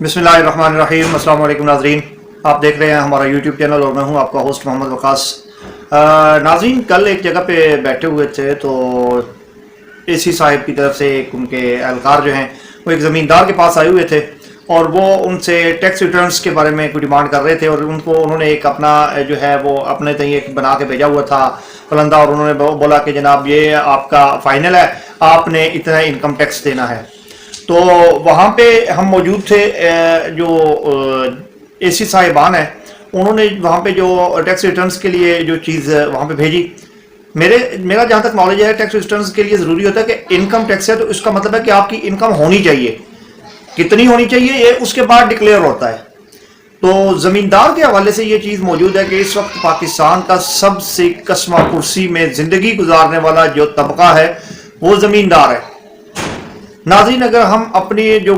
बिस्मिल्लाहिर्रहमानिर्रहीम। अस्सलाम वालेकुम नाज़रीन, आप देख रहे हैं हमारा यूट्यूब चैनल और मैं हूं आपका होस्ट मोहम्मद वकास। नाज़रीन, कल एक जगह पे बैठे हुए थे तो एसी साहिब की तरफ से एक उनके एहलकार जो हैं वो एक ज़मींदार के पास आए हुए थे और वो उनसे टैक्स रिटर्न्स के बारे में कोई डिमांड कर रहे थे और उन्होंने एक अपना जो है वो अपने तय एक बना के भेजा हुआ था फलंदा, और उन्होंने बोला कि जनाब ये आपका फ़ाइनल है, आपने इतना इनकम टैक्स देना है। तो वहाँ पे हम मौजूद थे, जो एसी साहिबान है उन्होंने वहाँ पे जो टैक्स रिटर्न्स के लिए जो चीज़ वहाँ पे भेजी, मेरा जहाँ तक नॉलेज है टैक्स रिटर्न्स के लिए ज़रूरी होता है कि इनकम टैक्स है तो इसका मतलब है कि आपकी इनकम होनी चाहिए, कितनी होनी चाहिए ये उसके बाद डिक्लेयर होता है। तो ज़मींदार के हवाले से ये चीज़ मौजूद है कि इस वक्त पाकिस्तान का सबसे कस्मा कुर्सी में ज़िंदगी गुजारने वाला जो तबका है वो ज़मींदार है। नाज़रीन, अगर हम अपनी जो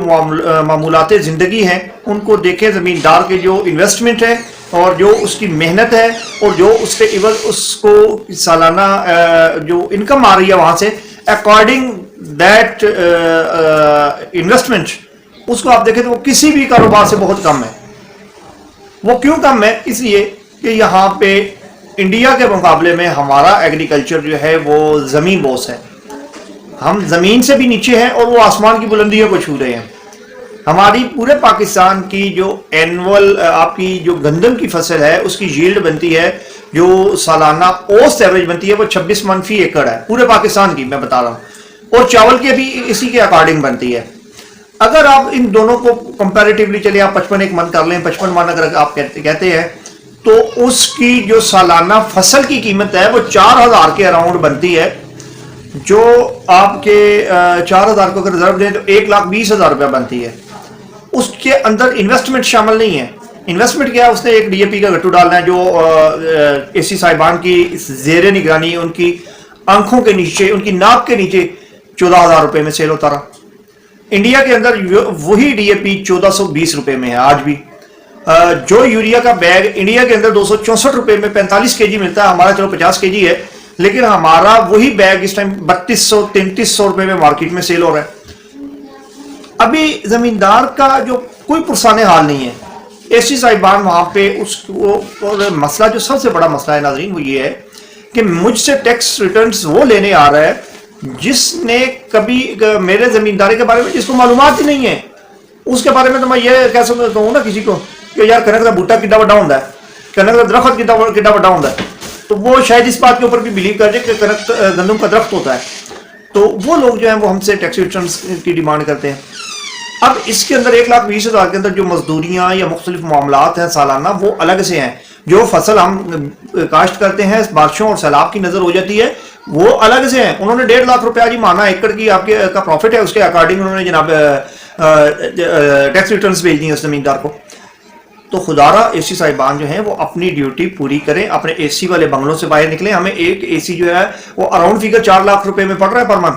मामूलात ज़िंदगी हैं उनको देखें, ज़मींदार के जो इन्वेस्टमेंट है और जो उसकी मेहनत है और जो उसके इवज़ उसको सालाना जो इनकम आ रही है वहाँ से अकॉर्डिंग दैट इन्वेस्टमेंट, उसको आप देखें तो वो किसी भी कारोबार से बहुत कम है। वो क्यों कम है? इसलिए कि यहाँ पे इंडिया के मुकाबले में हमारा एग्रीकल्चर जो है वो ज़मीन बोस है, हम ज़मीन से भी नीचे हैं और वो आसमान की बुलंदियों को छू रहे हैं। हमारी पूरे पाकिस्तान की जो एनुअल आपकी जो गंदम की फसल है उसकी यील्ड बनती है, जो सालाना औसत एवरेज बनती है वो 26 मन फी एकड़ है पूरे पाकिस्तान की, मैं बता रहा हूँ, और चावल की भी इसी के अकॉर्डिंग बनती है। अगर आप इन दोनों को कंपैरेटिवली चलिए आप 55 एक मन कर लें, 55 मन अगर आप कहते हैं तो उसकी जो सालाना फसल की कीमत है वो 4000 के अराउंड बनती है, जो आपके 4000 को अगर रिजर्व दें तो 1,20,000 रुपया बनती है। उसके अंदर इन्वेस्टमेंट शामिल नहीं है। इन्वेस्टमेंट क्या है? उसने एक डीएपी का गट्टू डालना है जो एसी साहिबान की ज़ेरे निगरानी उनकी आंखों के नीचे, उनकी नाक के नीचे 14,000 रुपये में सेल होता रहा। इंडिया के अंदर वही डीएपी 1420 रुपये में है आज भी। जो यूरिया का बैग इंडिया के अंदर 264 रुपये में 45 केजी मिलता है, हमारा चलो 50 केजी है, लेकिन हमारा वही बैग इस टाइम 3200-3300 रुपये में मार्केट में सेल हो रहा है। अभी जमींदार का जो कोई पुरसाने हाल नहीं है। एसी साहिबान वहां पे उसको, और मसला जो सबसे बड़ा मसला है नाज़रीन वो ये है कि मुझसे टैक्स रिटर्न्स वो लेने आ रहा है जिसने कभी मेरे जमींदारी के बारे में जिसको मालूमात ही नहीं है। उसके बारे में तो मैं ये कह सकता हूँ ना किसी को कि यार कनक का बूटा कितना बड़ा होता है, कनक का दरख्त कितना बड़ा होता है, तो वो शायद इस बात के ऊपर भी बिलीव कर जाए कि कनक गंदम का दरख्त होता है। तो वो लोग जो हैं वो हमसे टैक्स रिटर्न्स की डिमांड करते हैं। अब इसके अंदर 1,20,000 के अंदर जो मजदूरियाँ या मुख्तलिफ मामलात हैं सालाना वो अलग से हैं। जो फसल हम काश्त करते हैं बारिशों और सैलाब की नज़र हो जाती है वो अलग से हैं। उन्होंने 1.5 लाख रुपया जी माना एकड़ की आपके का प्रॉफिट है, उसके अकॉर्डिंग उन्होंने जनाब टैक्स रिटर्न्स भेज दी उस जमींदार को। तो खुदारा एसी साहिबान जो हैं वो अपनी ड्यूटी पूरी करें, अपने एसी वाले बंगलों से बाहर निकलें। हमें एक एसी जो है वो अराउंड फिगर 4 लाख रुपए में पड़ रहा है पर मंथ,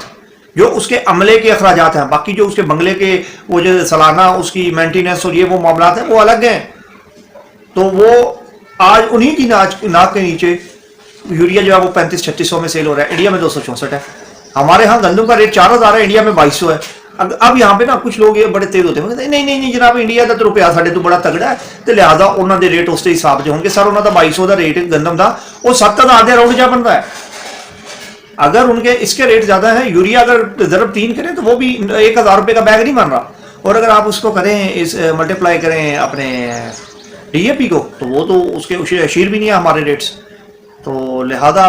जो उसके अमले के अखराजात हैं। बाकी जो उसके बंगले के वो जो सालाना उसकी मेंटेनेंस और ये वो मामलात हैं वो अलग हैं। तो वो आज उन्हीं की नाक के नीचे यूरिया जो है वो 3500-3600 में सेल हो रहा है, इंडिया में 264 है। हमारे यहाँ गंदम का रेट 4000 है, इंडिया में 2200 है। अब यहाँ पे ना कुछ लोग ये बड़े तेज होते हैं, नहीं जनाब इंडिया का तो रुपया साढ़े तो बड़ा तगड़ा है, तो लिहाजा उन्होंने रेट उसके हिसाब से होंगे। सर उन्होंने 2200 का रेट गंदम था, वो 7000 के अराउंड जा बन रहा है। अगर उनके इसके रेट ज्यादा है, यूरिया अगर ज़रूर 3 करें तो वो भी 1000 रुपये का बैग नहीं बन रहा, और अगर आप उसको करें इस मल्टीप्लाई करें अपने डीएपी को तो वो तो उसके अशीर भी नहीं है हमारे रेट्स। तो लिहाजा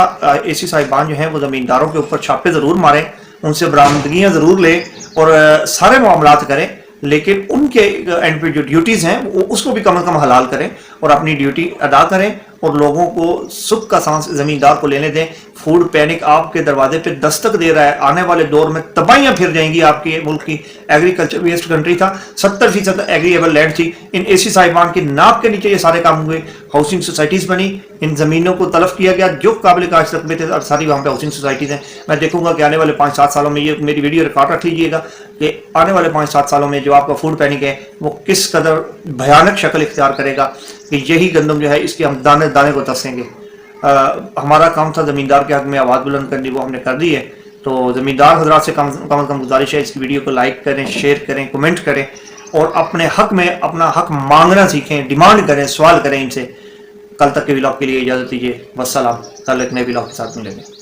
एसी साहिबान जो हैं वो ज़मींदारों के ऊपर छापे ज़रूर मारें, उनसे बरामदगियाँ ज़रूर लें और सारे मामलात करें, लेकिन उनके एंड पे जो ड्यूटीज़ हैं वो उसको भी कम से कम हलाल करें और अपनी ड्यूटी अदा करें और लोगों को सुख का सांस ज़मींदार को लेने दें। फूड पैनिक आपके दरवाजे पे दस्तक दे रहा है, आने वाले दौर में तबाहियाँ फिर जाएंगी। आपके मुल्क की एग्रीकल्चर बेस्ड कंट्री था, 70% एग्रीएबल लैंड थी। इन एसी साहिबान की नाक के नीचे ये सारे काम हुए, हाउसिंग सोसाइटीज़ बनी, इन ज़मीनों को तलफ किया गया जो काबिल काश रकबे थे और सारी वहाँ पे हाउसिंग सोसाइटीज़ हैं। मैं देखूंगा कि आने वाले 5-7 सालों में, ये मेरी वीडियो रिकॉर्ड रख लीजिएगा कि आने वाले 5-7 सालों में जो आपका फूड पैनिक है वो किस कदर भयानक शक्ल इख्तियार करेगा कि यही गंदम जो है इसके हम दाने दाने को तरसेंगे। हमारा काम था ज़मींदार के हक में आवाज़ बुलंद करनी, वो हमने कर दी है। तो ज़मींदार हजरात से कम गुजारिश है इसकी वीडियो को लाइक करें, शेयर करें, कमेंट करें اور اپنے حق میں اپنا حق مانگنا سیکھیں، ڈیمانڈ کریں، سوال کریں ان سے۔ کل تک کے ولاگ کے لیے اجازت دیجیے، والسلام، کل ایک نئے ولاگ کے ساتھ ملیں گے۔